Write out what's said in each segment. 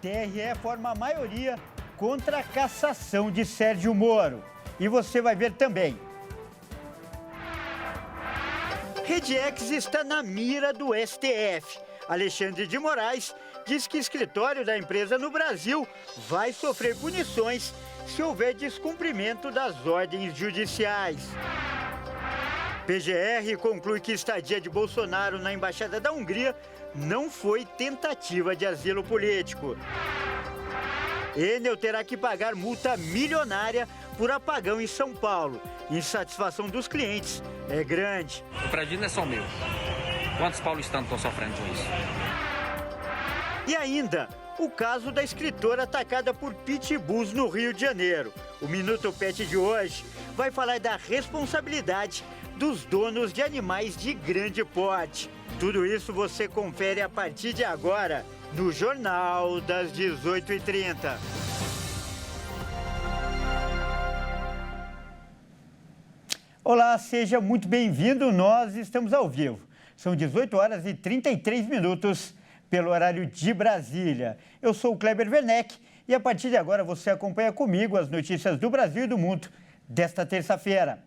TRE forma a maioria contra a cassação de Sérgio Moro. E você vai ver também. Redex está na mira do STF. Alexandre de Moraes diz que o escritório da empresa no Brasil vai sofrer punições se houver descumprimento das ordens judiciais. PGR conclui que a estadia de Bolsonaro na Embaixada da Hungria não foi tentativa de asilo político. Enel terá que pagar multa milionária por apagão em São Paulo. Insatisfação dos clientes é grande. O prejuízo não é só meu. Quantos paulistanos estão sofrendo com isso? E ainda, o caso da escritora atacada por pitbulls no Rio de Janeiro. O Minuto Pet de hoje vai falar da responsabilidade dos donos de animais de grande porte. Tudo isso você confere a partir de agora no Jornal das 18h30. Olá, seja muito bem-vindo. Nós estamos ao vivo. São 18 horas e 33 minutos pelo horário de Brasília. Eu sou o Kleber Werneck e a partir de agora você acompanha comigo as notícias do Brasil e do mundo desta terça-feira.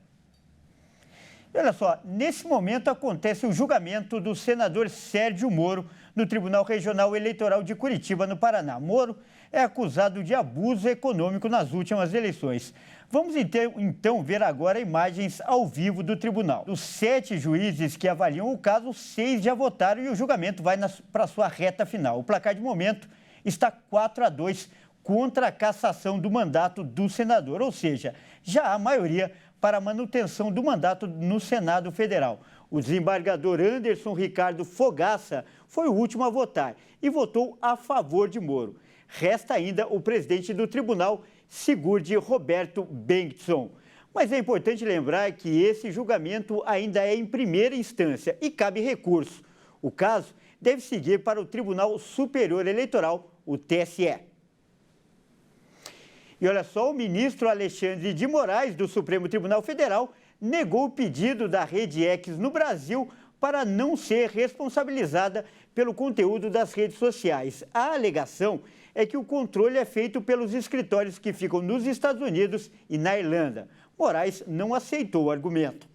E olha só, nesse momento acontece o julgamento do senador Sérgio Moro no Tribunal Regional Eleitoral de Curitiba, no Paraná. Moro é acusado de abuso econômico nas últimas eleições. Vamos então ver agora imagens ao vivo do tribunal. Dos 7 juízes que avaliam o caso, 6 já votaram e o julgamento vai para sua reta final. O placar de momento está 4-2 contra a cassação do mandato do senador, ou seja, já há maioria para a manutenção do mandato no Senado Federal. O desembargador Anderson Ricardo Fogaça foi o último a votar e votou a favor de Moro. Resta ainda o presidente do tribunal, Sigurd Roberto Bengtsson. Mas é importante lembrar que esse julgamento ainda é em primeira instância e cabe recurso. O caso deve seguir para o Tribunal Superior Eleitoral, o TSE. E olha só, o ministro Alexandre de Moraes, do Supremo Tribunal Federal, negou o pedido da Redex no Brasil para não ser responsabilizada pelo conteúdo das redes sociais. A alegação é que o controle é feito pelos escritórios que ficam nos Estados Unidos e na Irlanda. Moraes não aceitou o argumento.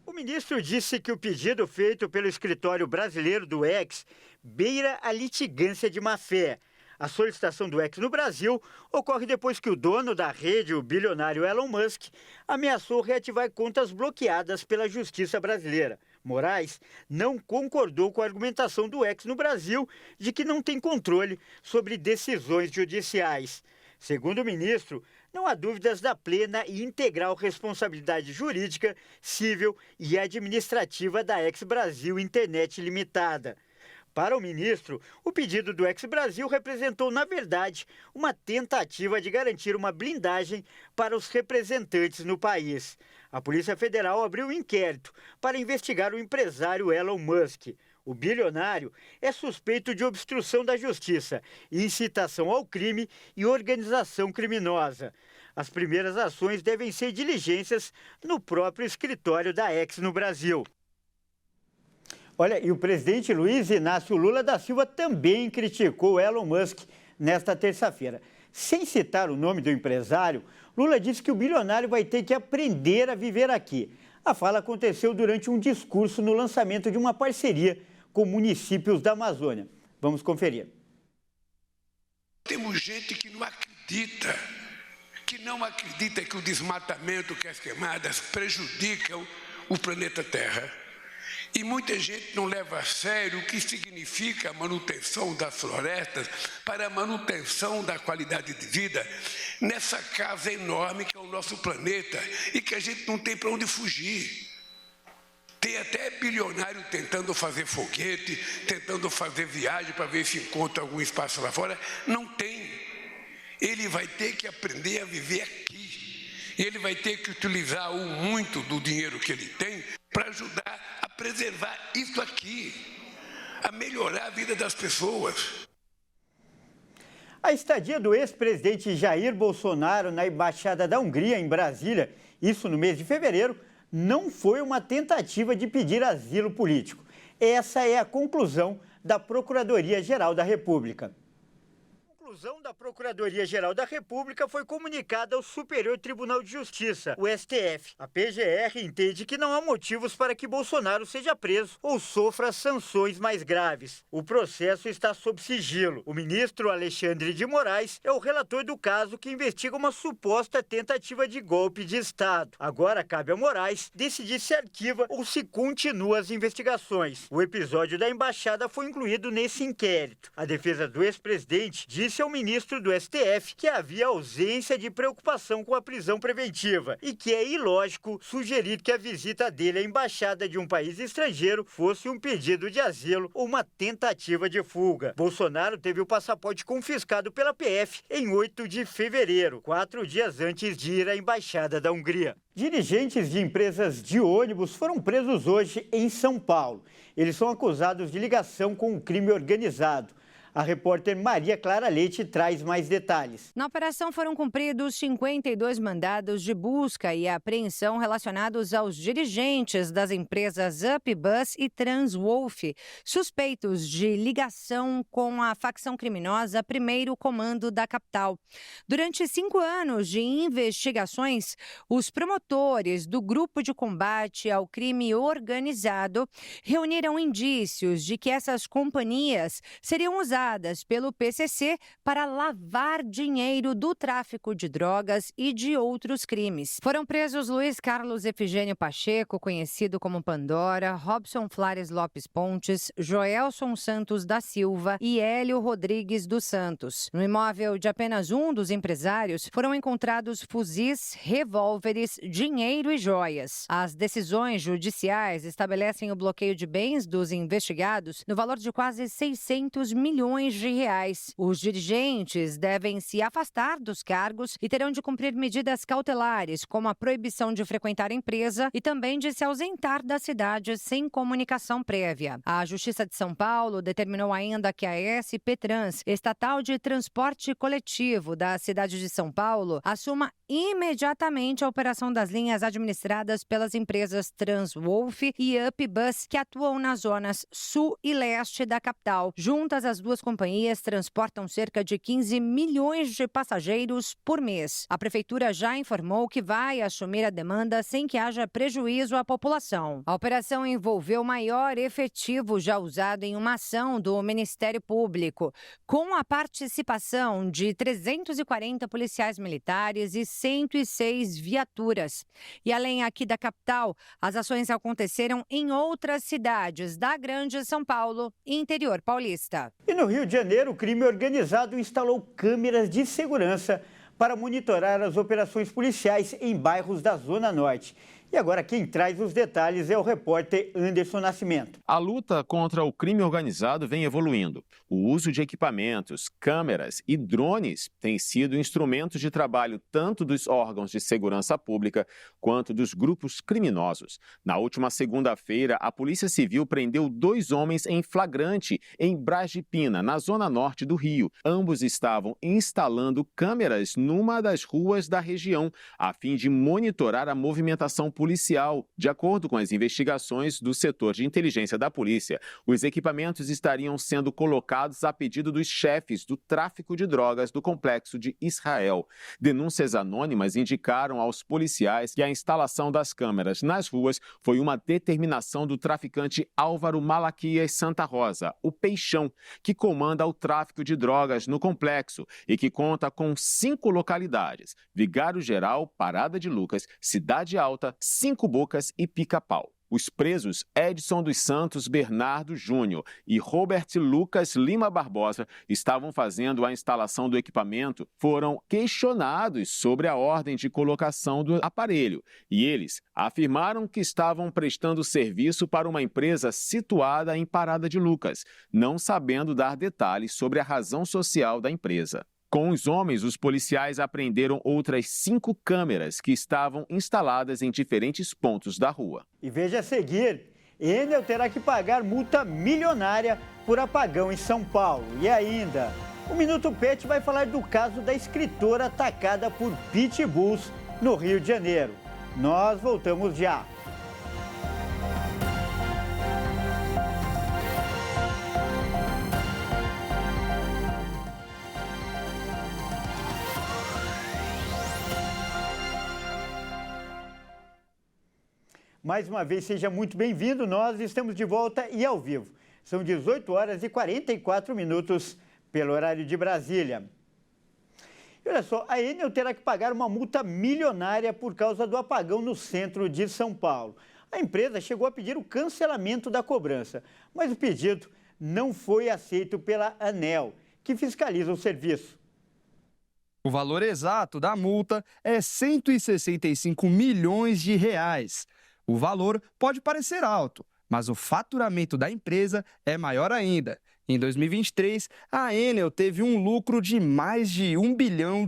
O ministro disse que o pedido feito pelo escritório brasileiro do X beira a litigância de má-fé. A solicitação do X no Brasil ocorre depois que o dono da rede, o bilionário Elon Musk, ameaçou reativar contas bloqueadas pela justiça brasileira. Moraes não concordou com a argumentação do X no Brasil de que não tem controle sobre decisões judiciais. Segundo o ministro, não há dúvidas da plena e integral responsabilidade jurídica, civil e administrativa da X Brasil Internet Limitada. Para o ministro, o pedido do X Brasil representou, na verdade, uma tentativa de garantir uma blindagem para os representantes no país. A Polícia Federal abriu um inquérito para investigar o empresário Elon Musk. O bilionário é suspeito de obstrução da justiça, incitação ao crime e organização criminosa. As primeiras ações devem ser diligências no próprio escritório da X no Brasil. Olha, e o presidente Luiz Inácio Lula da Silva também criticou Elon Musk nesta terça-feira. Sem citar o nome do empresário, Lula disse que o bilionário vai ter que aprender a viver aqui. A fala aconteceu durante um discurso no lançamento de uma parceria com municípios da Amazônia. Vamos conferir. Temos gente que não acredita que o desmatamento, que as queimadas prejudicam o planeta Terra. E muita gente não leva a sério o que significa a manutenção das florestas para a manutenção da qualidade de vida nessa casa enorme que é o nosso planeta e que a gente não tem para onde fugir. Tem até bilionário tentando fazer foguete, tentando fazer viagem para ver se encontra algum espaço lá fora. Não tem. Ele vai ter que aprender a viver aqui. E ele vai ter que utilizar muito do dinheiro que ele tem para ajudar a preservar isso aqui, a melhorar a vida das pessoas. A estadia do ex-presidente Jair Bolsonaro na Embaixada da Hungria, em Brasília, isso no mês de fevereiro, não foi uma tentativa de pedir asilo político. Essa é a conclusão da Procuradoria-Geral da República. A conclusão da Procuradoria-Geral da República foi comunicada ao Superior Tribunal de Justiça, o STF. A PGR entende que não há motivos para que Bolsonaro seja preso ou sofra sanções mais graves. O processo está sob sigilo. O ministro Alexandre de Moraes é o relator do caso que investiga uma suposta tentativa de golpe de Estado. Agora cabe a Moraes decidir se arquiva ou se continua as investigações. O episódio da embaixada foi incluído nesse inquérito. A defesa do ex-presidente disse ao ministro do STF que havia ausência de preocupação com a prisão preventiva e que é ilógico sugerir que a visita dele à embaixada de um país estrangeiro fosse um pedido de asilo ou uma tentativa de fuga. Bolsonaro teve o passaporte confiscado pela PF em 8 de fevereiro, 4 dias antes de ir à embaixada da Hungria. Dirigentes de empresas de ônibus foram presos hoje em São Paulo. Eles são acusados de ligação com o crime organizado. A repórter Maria Clara Leite traz mais detalhes. Na operação foram cumpridos 52 mandados de busca e apreensão relacionados aos dirigentes das empresas UpBus e Transwolf, suspeitos de ligação com a facção criminosa Primeiro Comando da capital. Durante 5 anos de investigações, os promotores do Grupo de Combate ao Crime Organizado reuniram indícios de que essas companhias seriam usadas pelo PCC para lavar dinheiro do tráfico de drogas e de outros crimes. Foram presos Luiz Carlos Efigênio Pacheco, conhecido como Pandora, Robson Flores Lopes Pontes, Joelson Santos da Silva e Hélio Rodrigues dos Santos. No imóvel de apenas um dos empresários foram encontrados fuzis, revólveres, dinheiro e joias. As decisões judiciais estabelecem o bloqueio de bens dos investigados no valor de quase 600 milhões de reais. Os dirigentes devem se afastar dos cargos e terão de cumprir medidas cautelares, como a proibição de frequentar a empresa e também de se ausentar da cidade sem comunicação prévia. A Justiça de São Paulo determinou ainda que a SP Trans, estatal de transporte coletivo da cidade de São Paulo, assuma imediatamente a operação das linhas administradas pelas empresas Transwolf e UpBus, que atuam nas zonas sul e leste da capital. Juntas, as duas companhias transportam cerca de 15 milhões de passageiros por mês. A prefeitura já informou que vai assumir a demanda sem que haja prejuízo à população. A operação envolveu o maior efetivo já usado em uma ação do Ministério Público, com a participação de 340 policiais militares e 106 viaturas. E além aqui da capital, as ações aconteceram em outras cidades da Grande São Paulo e interior paulista. E no Rio de Janeiro, o crime organizado instalou câmeras de segurança para monitorar as operações policiais em bairros da Zona Norte. E agora quem traz os detalhes é o repórter Anderson Nascimento. A luta contra o crime organizado vem evoluindo. O uso de equipamentos, câmeras e drones tem sido instrumentos de trabalho tanto dos órgãos de segurança pública quanto dos grupos criminosos. Na última segunda-feira, a Polícia Civil prendeu 2 homens em flagrante em Braz de Pina, na zona norte do Rio. Ambos estavam instalando câmeras numa das ruas da região, a fim de monitorar a movimentação policial. De acordo com as investigações do setor de inteligência da polícia, os equipamentos estariam sendo colocados a pedido dos chefes do tráfico de drogas do complexo de Israel. Denúncias anônimas indicaram aos policiais que a instalação das câmeras nas ruas foi uma determinação do traficante Álvaro Malaquias Santa Rosa, o Peixão, que comanda o tráfico de drogas no complexo e que conta com 5 localidades: Vigário Geral, Parada de Lucas, Cidade Alta, 5 Bocas e Pica-Pau. Os presos Edson dos Santos Bernardo Júnior e Robert Lucas Lima Barbosa estavam fazendo a instalação do equipamento, foram questionados sobre a ordem de colocação do aparelho e eles afirmaram que estavam prestando serviço para uma empresa situada em Parada de Lucas, não sabendo dar detalhes sobre a razão social da empresa. Com os homens, os policiais apreenderam outras 5 câmeras que estavam instaladas em diferentes pontos da rua. E veja a seguir, Enel terá que pagar multa milionária por apagão em São Paulo. E ainda, o Minuto Pet vai falar do caso da escritora atacada por pitbulls no Rio de Janeiro. Nós voltamos já. Mais uma vez, seja muito bem-vindo. Nós estamos de volta e ao vivo. São 18 horas e 44 minutos pelo horário de Brasília. E olha só, a Enel terá que pagar uma multa milionária por causa do apagão no centro de São Paulo. A empresa chegou a pedir o cancelamento da cobrança, mas o pedido não foi aceito pela ANEEL, que fiscaliza o serviço. O valor exato da multa é 165 milhões de reais. O valor pode parecer alto, mas o faturamento da empresa é maior ainda. Em 2023, a Enel teve um lucro de mais de R$1 bilhão.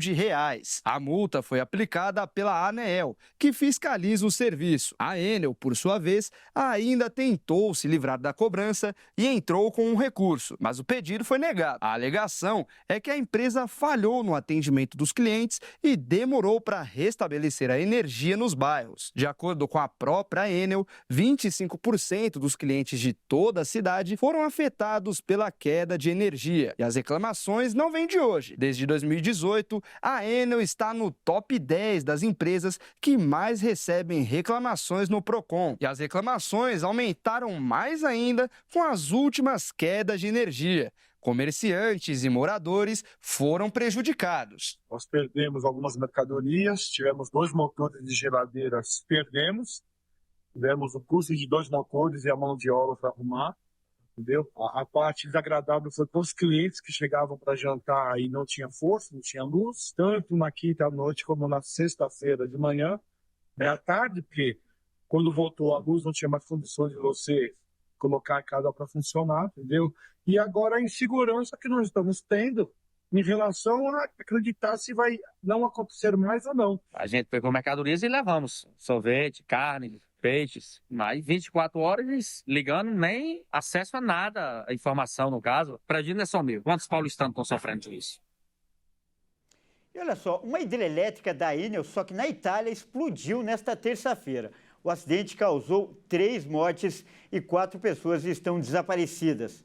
A multa foi aplicada pela ANEEL, que fiscaliza o serviço. A Enel, por sua vez, ainda tentou se livrar da cobrança e entrou com um recurso, mas o pedido foi negado. A alegação é que a empresa falhou no atendimento dos clientes e demorou para restabelecer a energia nos bairros. De acordo com a própria Enel, 25% dos clientes de toda a cidade foram afetados pela queda de energia. E as reclamações não vêm de hoje. Desde 2018, a Enel está no top 10 das empresas que mais recebem reclamações no Procon. E as reclamações aumentaram mais ainda com as últimas quedas de energia. Comerciantes e moradores foram prejudicados. Nós perdemos algumas mercadorias, tivemos 2 motores de geladeiras, tivemos o custo de 2 motores e a mão de obra para arrumar. Entendeu? A parte desagradável foi para os clientes que chegavam para jantar e não tinha força, não tinha luz, tanto na quinta à noite como na sexta-feira de manhã. À tarde, porque quando voltou a luz não tinha mais condições de você colocar a casa para funcionar, entendeu? E agora a insegurança que nós estamos tendo em relação a acreditar se vai não acontecer mais ou não. A gente pegou mercadorias e levamos sorvete, carne, peixes, mas 24 horas ligando, nem acesso a nada, a informação no caso. Para a gente não é só meu. Quantos paulistanos estão sofrendo com isso? E olha só, uma hidrelétrica da Enel, só que na Itália, explodiu nesta terça-feira. O acidente causou 3 mortes e 4 pessoas estão desaparecidas.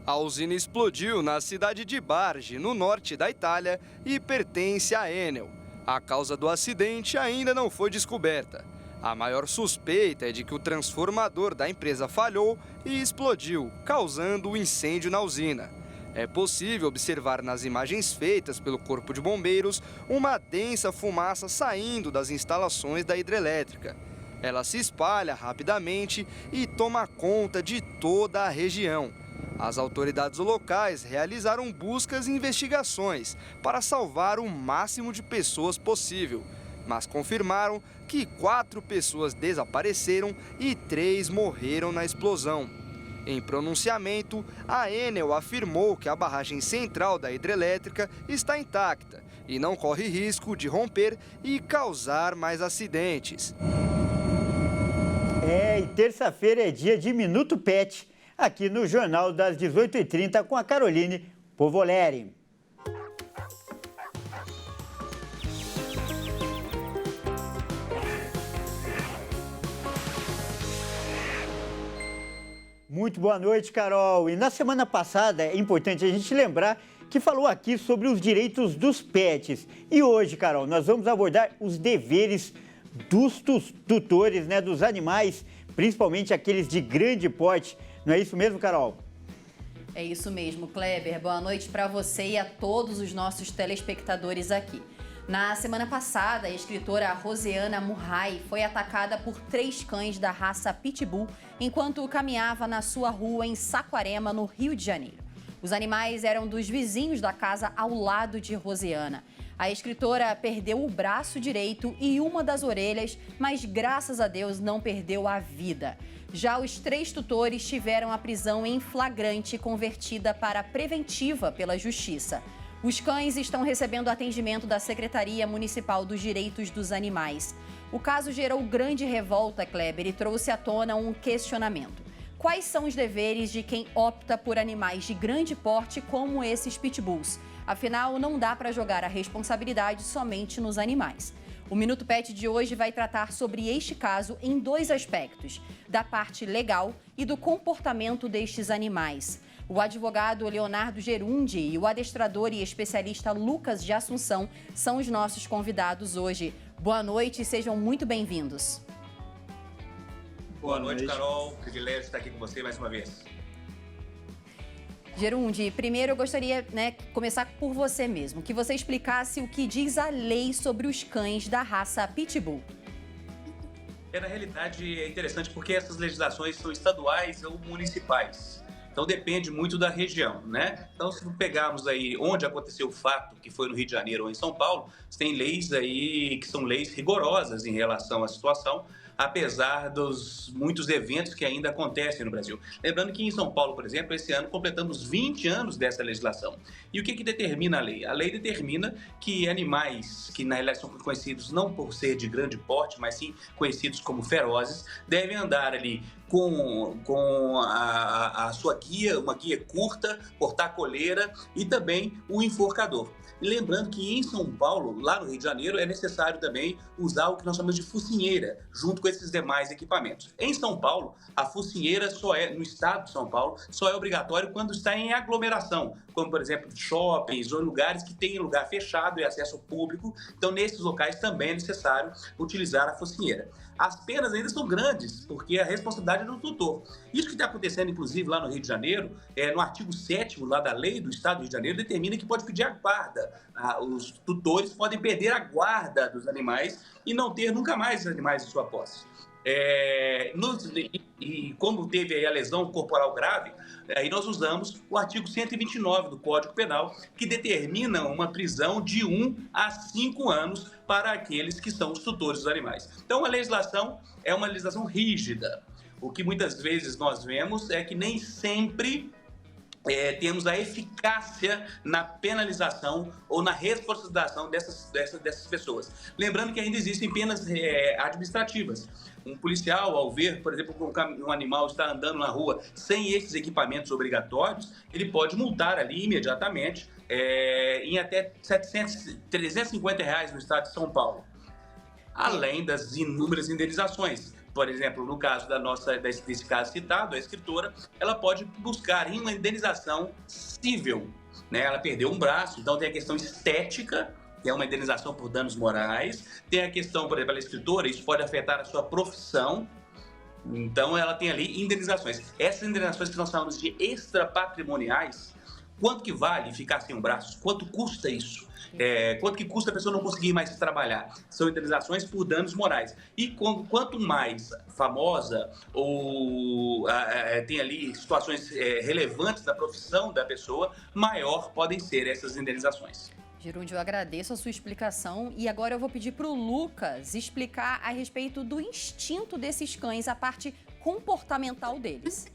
A usina explodiu na cidade de Barge, no norte da Itália, e pertence à Enel. A causa do acidente ainda não foi descoberta. A maior suspeita é de que o transformador da empresa falhou e explodiu, causando um incêndio na usina. É possível observar nas imagens feitas pelo Corpo de Bombeiros uma densa fumaça saindo das instalações da hidrelétrica. Ela se espalha rapidamente e toma conta de toda a região. As autoridades locais realizaram buscas e investigações para salvar o máximo de pessoas possível, mas confirmaram que 4 pessoas desapareceram e 3 morreram na explosão. Em pronunciamento, a Enel afirmou que a barragem central da hidrelétrica está intacta e não corre risco de romper e causar mais acidentes. E terça-feira é dia de Minuto Pet, aqui no Jornal das 18h30 com a Caroline Povoleri. Muito boa noite, Carol. E na semana passada, é importante a gente lembrar que falou aqui sobre os direitos dos pets. E hoje, Carol, nós vamos abordar os deveres dos tutores, né, dos animais, principalmente aqueles de grande porte. Não é isso mesmo, Carol? É isso mesmo, Kleber. Boa noite para você e a todos os nossos telespectadores aqui. Na semana passada, a escritora Rosiana Murray foi atacada por 3 cães da raça Pitbull enquanto caminhava na sua rua em Saquarema, no Rio de Janeiro. Os animais eram dos vizinhos da casa ao lado de Rosiana. A escritora perdeu o braço direito e uma das orelhas, mas graças a Deus não perdeu a vida. Já os 3 tutores tiveram a prisão em flagrante convertida para preventiva pela Justiça. Os cães estão recebendo atendimento da Secretaria Municipal dos Direitos dos Animais. O caso gerou grande revolta, Kleber, e trouxe à tona um questionamento. Quais são os deveres de quem opta por animais de grande porte como esses pitbulls? Afinal, não dá para jogar a responsabilidade somente nos animais. O Minuto Pet de hoje vai tratar sobre este caso em 2 aspectos: da parte legal e do comportamento destes animais. O advogado Leonardo Gerundi e o adestrador e especialista Lucas de Assunção são os nossos convidados hoje. Boa noite e sejam muito bem-vindos. Boa noite, Carol. Privilégio estar aqui com você mais uma vez. Gerundi, primeiro eu gostaria, começar por você mesmo, que você explicasse o que diz a lei sobre os cães da raça Pitbull. Na realidade, é interessante porque essas legislações são estaduais ou municipais. Então depende muito da região, né? Então se pegarmos aí onde aconteceu o fato, que foi no Rio de Janeiro ou em São Paulo, tem leis aí que são leis rigorosas em relação à situação, apesar dos muitos eventos que ainda acontecem no Brasil. Lembrando que em São Paulo, por exemplo, esse ano completamos 20 anos dessa legislação. E o que determina a lei? A lei determina que animais que na realidade são conhecidos não por ser de grande porte, mas sim conhecidos como ferozes, devem andar ali com a sua guia, uma guia curta, portar coleira e também o enforcador. E lembrando que em São Paulo, lá no Rio de Janeiro, é necessário também usar o que nós chamamos de focinheira, junto com esses demais equipamentos. Em São Paulo, a focinheira no estado de São Paulo, só é obrigatório quando está em aglomeração, como, por exemplo, shoppings ou lugares que têm lugar fechado e acesso público. Então, nesses locais também é necessário utilizar a focinheira. As penas ainda são grandes, porque a responsabilidade é do tutor. Isso que está acontecendo, inclusive, lá no Rio de Janeiro, no artigo 7º lá da lei do Estado do Rio de Janeiro, determina que pode pedir a guarda. Os tutores podem perder a guarda dos animais e não ter nunca mais os animais em sua posse. E como teve aí a lesão corporal grave, aí nós usamos o artigo 129 do Código Penal, que determina uma prisão de 1 a 5 anos para aqueles que são os tutores dos animais. Então, a legislação é uma legislação rígida. O que muitas vezes nós vemos é que nem sempre temos a eficácia na penalização ou na responsabilização dessas pessoas. Lembrando que ainda existem penas administrativas. Um policial, ao ver, por exemplo, que um animal está andando na rua sem esses equipamentos obrigatórios, ele pode multar ali imediatamente em até R$350 no estado de São Paulo. Além das inúmeras indenizações. Por exemplo, no caso desse caso citado, a escritora, ela pode buscar uma indenização civil, né? Ela perdeu um braço, então tem a questão estética, que é uma indenização por danos morais, tem a questão, por exemplo, da escritora, isso pode afetar a sua profissão, então ela tem ali indenizações. Essas indenizações que nós chamamos de extrapatrimoniais, quanto que vale ficar sem um braço? Quanto custa isso? Quanto que custa a pessoa não conseguir mais trabalhar? São indenizações por danos morais. E quanto mais famosa ou tem ali situações relevantes da profissão da pessoa, maior podem ser essas indenizações. Gerundi, eu agradeço a sua explicação e agora eu vou pedir para o Lucas explicar a respeito do instinto desses cães, a parte comportamental deles.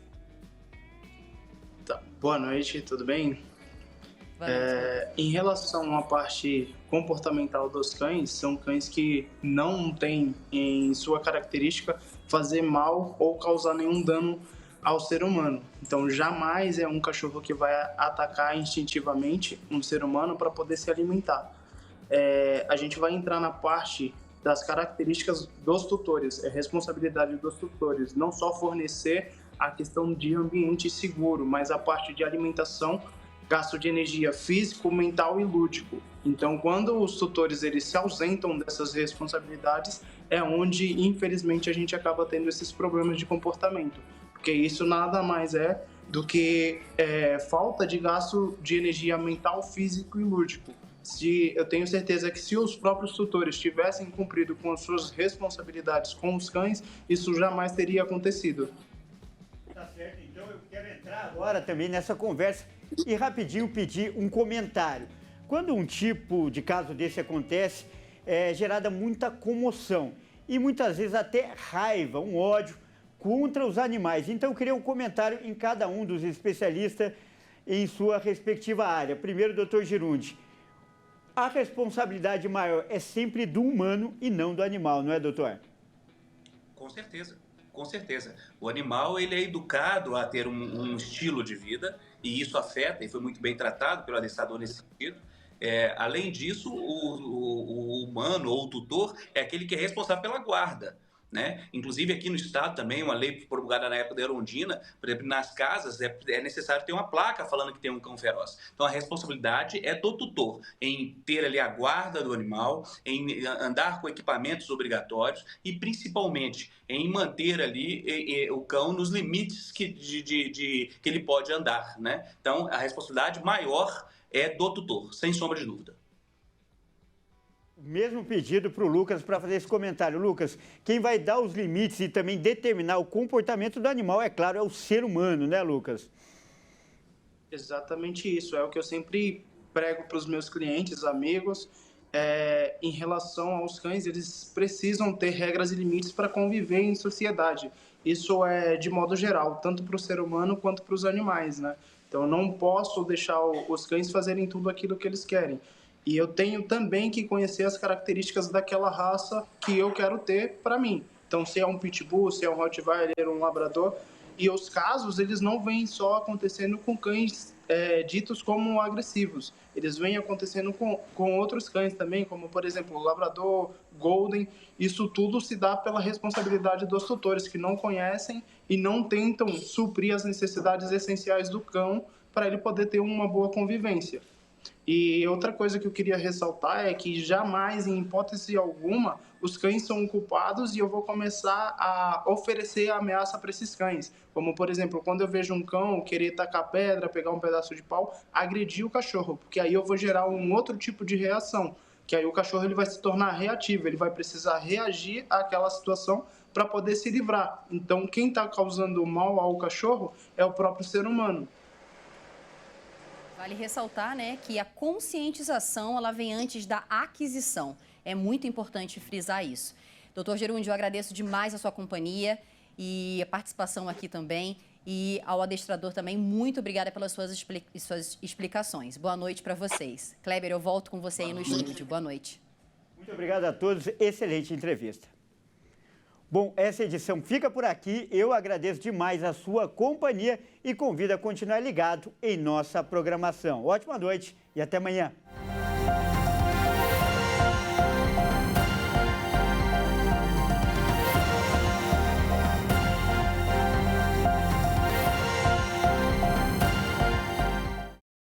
Boa noite, tudo bem? Em relação à parte comportamental dos cães, são cães que não têm em sua característica fazer mal ou causar nenhum dano ao ser humano. Então, jamais é um cachorro que vai atacar instintivamente um ser humano para poder se alimentar. A gente vai entrar na parte das características dos tutores. É responsabilidade dos tutores não só fornecer a questão de ambiente seguro, mas a parte de alimentação, gasto de energia físico, mental e lúdico. Então, quando os tutores eles se ausentam dessas responsabilidades, é onde, infelizmente, a gente acaba tendo esses problemas de comportamento. Porque isso nada mais é do que falta de gasto de energia mental, físico e lúdico. Eu tenho certeza que se os próprios tutores tivessem cumprido com as suas responsabilidades com os cães, isso jamais teria acontecido. Tá certo, então eu quero entrar agora também nessa conversa e rapidinho pedir um comentário. Quando um tipo de caso desse acontece, é gerada muita comoção e muitas vezes até raiva, um ódio contra os animais. Então eu queria um comentário em cada um dos especialistas em sua respectiva área. Primeiro, doutor Gerundi, a responsabilidade maior é sempre do humano e não do animal, não é, doutor? Com certeza. Com certeza. O animal ele é educado a ter um estilo de vida e isso afeta, e foi muito bem tratado pelo adestrador nesse sentido. Além disso, o humano ou o tutor é aquele que é responsável pela guarda. né? Inclusive aqui no estado também, uma lei promulgada na época da Erundina, por exemplo, nas casas é necessário ter uma placa falando que tem um cão feroz. Então a responsabilidade é do tutor em ter ali a guarda do animal, em andar com equipamentos obrigatórios e principalmente em manter ali o cão nos limites que ele pode andar, né? Então a responsabilidade maior é do tutor, sem sombra de dúvida. Mesmo pedido para o Lucas para fazer esse comentário. Lucas, quem vai dar os limites e também determinar o comportamento do animal, é claro, é o ser humano, né, Lucas? Exatamente isso. É o que eu sempre prego para os meus clientes, amigos. Em relação aos cães, eles precisam ter regras e limites para conviver em sociedade. Isso é de modo geral, tanto para o ser humano quanto para os animais, né? Então, eu não posso deixar os cães fazerem tudo aquilo que eles querem. E eu tenho também que conhecer as características daquela raça que eu quero ter para mim. Então, se é um pitbull, se é um rottweiler, um labrador. E os casos, eles não vêm só acontecendo com cães ditos como agressivos. Eles vêm acontecendo com outros cães também, como, por exemplo, o labrador, golden. Isso tudo se dá pela responsabilidade dos tutores, que não conhecem e não tentam suprir as necessidades essenciais do cão para ele poder ter uma boa convivência. E outra coisa que eu queria ressaltar é que jamais, em hipótese alguma, os cães são culpados e eu vou começar a oferecer ameaça para esses cães. Como, por exemplo, quando eu vejo um cão querer tacar pedra, pegar um pedaço de pau, agredir o cachorro, porque aí eu vou gerar um outro tipo de reação, que aí o cachorro ele vai se tornar reativo, ele vai precisar reagir àquela situação para poder se livrar. Então, quem está causando mal ao cachorro é o próprio ser humano. Vale ressaltar, né, que a conscientização ela vem antes da aquisição. É muito importante frisar isso. Doutor Gerúndio, eu agradeço demais a sua companhia e a participação aqui também. E ao adestrador também, muito obrigada pelas suas explicações. Boa noite para vocês. Kleber, eu volto com você aí no estúdio. Boa noite. Muito obrigado a todos. Excelente entrevista. Bom, essa edição fica por aqui. Eu agradeço demais a sua companhia e convido a continuar ligado em nossa programação. Ótima noite e até amanhã.